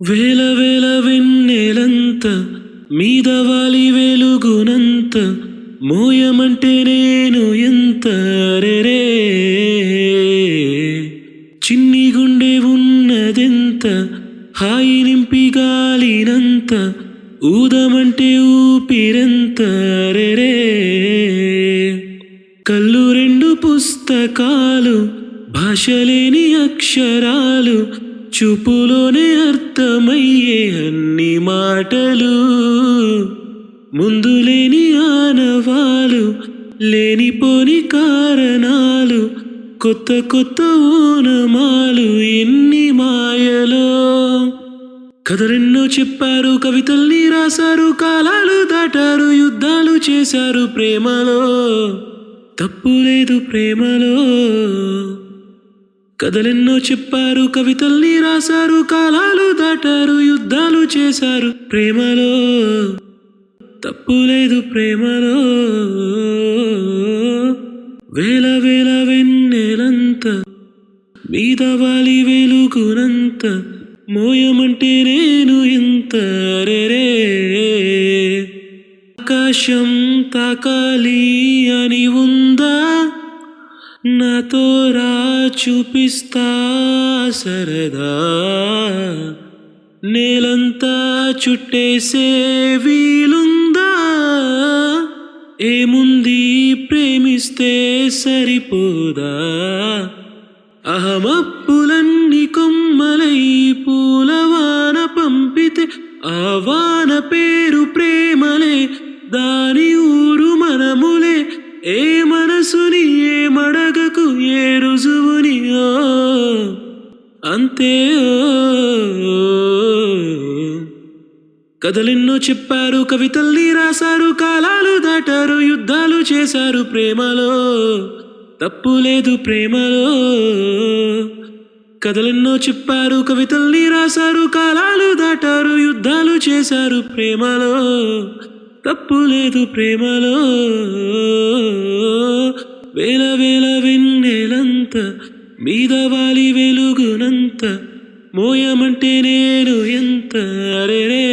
వేల వేల వెన్నెలంత మీద వాలి వెలుగునంత మోయమంటే నేను ఎంత రెరే చిన్ని గుండె ఉన్నదెంత హాయి నింపి గాలినంత ఊదమంటే ఊపిరెంత రెరే కళ్ళు రెండు పుస్తకాలు భాషలేని అక్షరాలు చూపులోనే అర్థమయ్యే అన్ని మాటలు ముందు లేని ఆనవాలు లేనిపోని కారణాలు కొత్త కొత్త ఓనమాలు ఎన్ని మాయలో కథలెన్నో చెప్పారు కవితల్ని రాశారు కాలాలు దాటారు యుద్ధాలు చేశారు ప్రేమలో తప్పు లేదు ప్రేమలో కథలెన్నో చెప్పారు కవితల్ని రాశారు కాలాలు దాటారు యుద్ధాలు చేశారు ప్రేమలో తప్పు లేదు ప్రేమలో వేల వేల వెన్నెలంత మీద వాలి వెలుగునంత మోయమంటే నేను ఎంత రెరే ఆకాశం తాకాలి అని ఉందా నాతో రా చూపిస్తా సరదా నేలంతా చుట్టేసే వీలుందా ఏముంది ప్రేమిస్తే సరిపోదా అహమప్పులన్నీ కొమ్మలై పూలవాన పంపితే ఆ వాన పేరు ప్రేమలే దాని ఊరు మనములే ఏ మనసుని ఏ మడగకు ఏ రుజువుని ఓ అంతే ఓ కథలెన్నో చెప్పారు కవితల్ని రాశారు కాలాలు దాటారు యుద్ధాలు చేశారు ప్రేమలో తప్పు లేదు ప్రేమలో కథలెన్నో చెప్పారు కవితల్ని రాశారు కాలాలు దాటారు యుద్ధాలు చేశారు ప్రేమలో తప్పు లేదు ప్రేమలో వేల వేల వెన్నెలంత మీద వాలి వెలుగునంత మోయమంటే నేను ఎంత రెరే